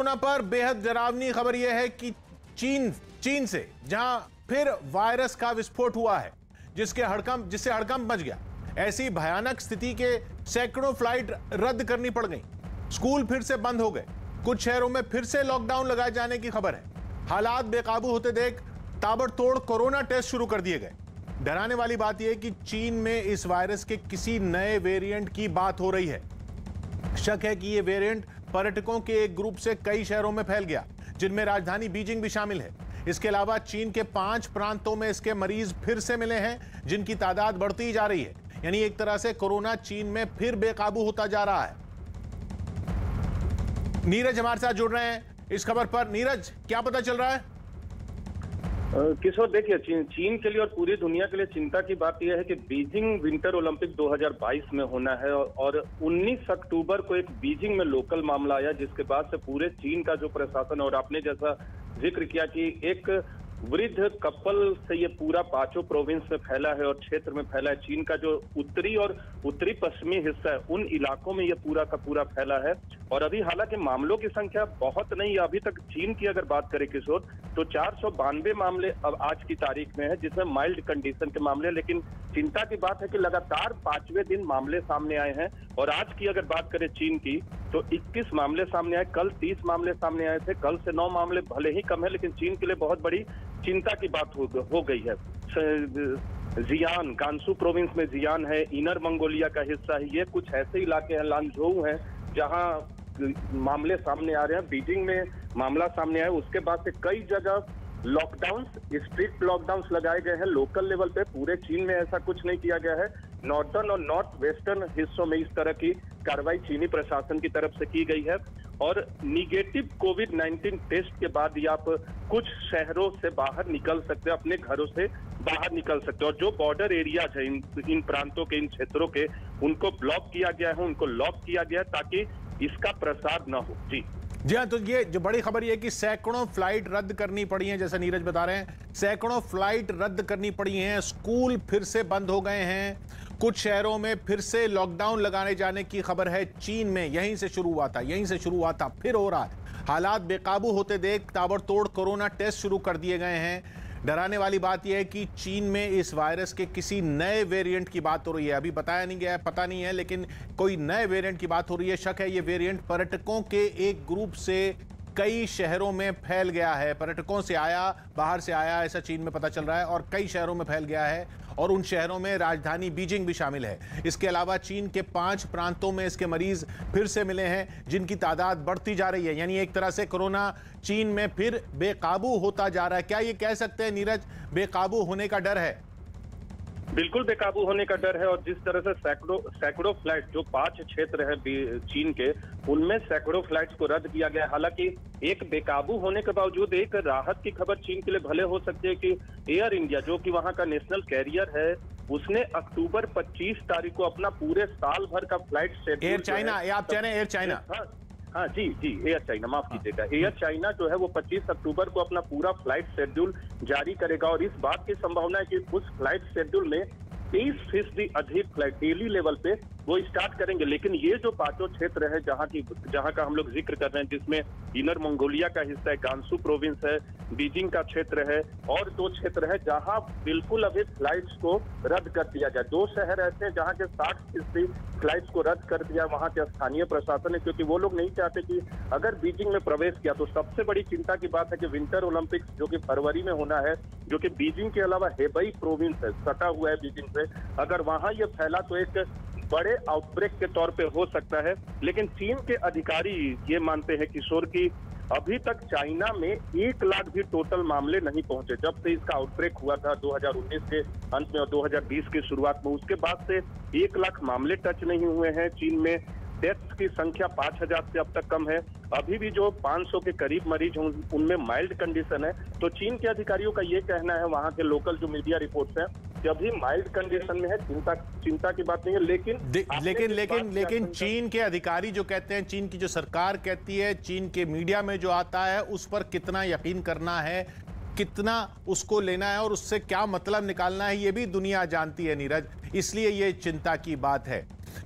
Corona पर बेहद डरावनी खबर यह है कि चीन से जहां फिर वायरस का विस्फोट हुआ है, जिससे हड़कंप मच गया। ऐसी भयानक स्थिति के सैकड़ों फ्लाइट रद्द करनी पड़ गई। स्कूल फिर से बंद हो गए। कुछ शहरों में फिर से लॉकडाउन लगाए जाने की खबर है। हालात बेकाबू होते देख ताबड़तोड़ कोरोना टेस्ट शुरू कर दिए गए। डराने वाली बात यह कि चीन में इस वायरस के किसी नए वेरिएंट की बात हो रही है। शक है कि यह वेरिएंट पर्यटकों के एक ग्रुप से कई शहरों में फैल गया, जिनमें राजधानी बीजिंग भी शामिल है। इसके अलावा चीन के 5 प्रांतों में इसके मरीज फिर से मिले हैं, जिनकी तादाद बढ़ती जा रही है। यानी एक तरह से कोरोना चीन में फिर बेकाबू होता जा रहा है। नीरज हमारे साथ जुड़ रहे हैं इस खबर पर। नीरज, क्या पता चल रहा है? किशोर, देखिए, चीन के लिए और पूरी दुनिया के लिए चिंता की बात यह है कि बीजिंग विंटर ओलंपिक 2022 में होना है और 19 अक्टूबर को एक बीजिंग में लोकल मामला आया, जिसके बाद से पूरे चीन का जो प्रशासन, और आपने जैसा जिक्र किया कि एक वृद्ध कपल से ये पूरा 5 प्रोविंस में फैला है और क्षेत्र में फैला है। चीन का जो उत्तरी और उत्तरी पश्चिमी हिस्सा है, उन इलाकों में ये पूरा का पूरा फैला है। और अभी हालांकि मामलों की संख्या बहुत नहीं है। अभी तक चीन की अगर बात करें किशोर, तो 492 मामले अब आज की तारीख में है, जिसमें माइल्ड कंडीशन के मामले। लेकिन चिंता की बात है कि लगातार 5वें दिन मामले सामने आए हैं। और आज की अगर बात करें चीन की, तो 21 मामले सामने आए। कल 30 मामले सामने आए थे। कल से 9 मामले भले ही कम है, लेकिन चीन के लिए बहुत बड़ी चिंता की बात हो गई है। जियान, गांसू प्रोविंस में जियान है, इनर मंगोलिया का हिस्सा है। ये कुछ ऐसे इलाके हैं, लांगझोउ हैं, जहां मामले सामने आ रहे हैं। बीजिंग में मामला सामने आया, उसके बाद से कई जगह लॉकडाउन, स्ट्रिक्ट लॉकडाउन लगाए गए हैं लोकल लेवल पे। पूरे चीन में ऐसा कुछ नहीं किया गया है। नॉर्दर्न और नॉर्थ वेस्टर्न हिस्सों में इस तरह की कार्रवाई चीनी प्रशासन की तरफ से की गई है। और निगेटिव कोविड-19 टेस्ट के बाद ही आप कुछ शहरों से बाहर निकल सकते हैं, अपने घरों से बाहर निकल सकते हैं। और जो बॉर्डर एरियाज है इन प्रांतों के, इन क्षेत्रों के, उनको ब्लॉक किया गया है, उनको लॉक किया गया है, ताकि इसका प्रसार न हो। जी हाँ, तो ये जो बड़ी खबर ये है कि सैकड़ों फ्लाइट रद्द करनी पड़ी हैं। जैसा नीरज बता रहे हैं, सैकड़ों फ्लाइट रद्द करनी पड़ी हैं। स्कूल फिर से बंद हो गए हैं। कुछ शहरों में फिर से लॉकडाउन लगाने जाने की खबर है। चीन में यहीं से शुरू हुआ था, फिर हो रहा है। हालात बेकाबू होते देख ताबड़तोड़ कोरोना टेस्ट शुरू कर दिए गए हैं। डराने वाली बात यह है कि चीन में इस वायरस के किसी नए वेरिएंट की बात हो रही है। अभी बताया नहीं गया है, पता नहीं है, लेकिन कोई नए वेरिएंट की बात हो रही है। शक है ये वेरिएंट पर्यटकों के एक ग्रुप से कई शहरों में फैल गया है। पर्यटकों से आया, बाहर से आया, ऐसा चीन में पता चल रहा है, और कई शहरों में फैल गया है। और उन शहरों में राजधानी बीजिंग भी शामिल है। इसके अलावा चीन के 5 प्रांतों में इसके मरीज फिर से मिले हैं, जिनकी तादाद बढ़ती जा रही है। यानी एक तरह से कोरोना चीन में फिर बेकाबू होता जा रहा है। क्या ये कह सकते हैं नीरज, बेकाबू होने का डर है? बिल्कुल बेकाबू होने का डर है। और जिस तरह से सैकड़ों फ्लाइट, जो 5 क्षेत्र है चीन के, उनमें सैकड़ों फ्लाइट्स को रद्द किया गया। हालांकि एक बेकाबू होने के बावजूद एक राहत की खबर चीन के लिए भले हो सकती है कि एयर इंडिया, जो कि वहां का नेशनल कैरियर है, उसने अक्टूबर 25 तारीख को अपना पूरे साल भर का फ्लाइट शेड्यूल, एयर चाइना, आप कह रहे हैं एयर चाइना? हाँ जी, एयर चाइना, माफ कीजिएगा, एयर चाइना जो है वो 25 अक्टूबर को अपना पूरा फ्लाइट शेड्यूल जारी करेगा। और इस बात की संभावना है कि उस फ्लाइट शेड्यूल में 23% अधिक फ्लाइट डेली लेवल पे वो स्टार्ट करेंगे। लेकिन ये जो 5 क्षेत्र है जहां का हम लोग जिक्र कर रहे हैं, जिसमें इनर मंगोलिया का हिस्सा है, गांसू प्रोविंस है, बीजिंग का क्षेत्र है, और 2 क्षेत्र है जहां बिल्कुल अभी फ्लाइट्स को रद्द कर दिया गया। 2 शहर ऐसे हैं जहां के 60% फ्लाइट्स को रद्द कर दिया वहां के स्थानीय प्रशासन ने, क्योंकि वो लोग नहीं चाहते कि अगर बीजिंग में प्रवेश किया तो सबसे बड़ी चिंता की बात है कि विंटर ओलंपिक्स जो कि फरवरी में होना है, जो कि बीजिंग के अलावा हेबई प्रोविंस है, सटा हुआ है बीजिंग से, अगर वहां ये फैला तो एक बड़े आउटब्रेक के तौर पे हो सकता है। लेकिन चीन के अधिकारी ये मानते हैं किशोर की अभी तक चाइना में 1 लाख भी टोटल मामले नहीं पहुंचे। जब से इसका आउटब्रेक हुआ था 2019 के अंत में और 2020 की शुरुआत में, उसके बाद से 1 लाख मामले टच नहीं हुए हैं। चीन में डेथ्स की संख्या 5000 से अब तक कम है। अभी भी जो 500 के करीब मरीज हैं उनमें माइल्ड कंडीशन है। तो चीन के अधिकारियों का ये कहना है, वहां के लोकल जो मीडिया रिपोर्ट्स हैं, कि अभी माइल्ड कंडीशन में है, चिंता की बात नहीं है। लेकिन चीन के अधिकारी जो कहते हैं, चीन की जो सरकार कहती है, चीन के मीडिया में जो आता है, उस पर कितना यकीन करना है, कितना उसको लेना है और उससे क्या मतलब निकालना है, ये भी दुनिया जानती है नीरज। इसलिए ये चिंता की बात है।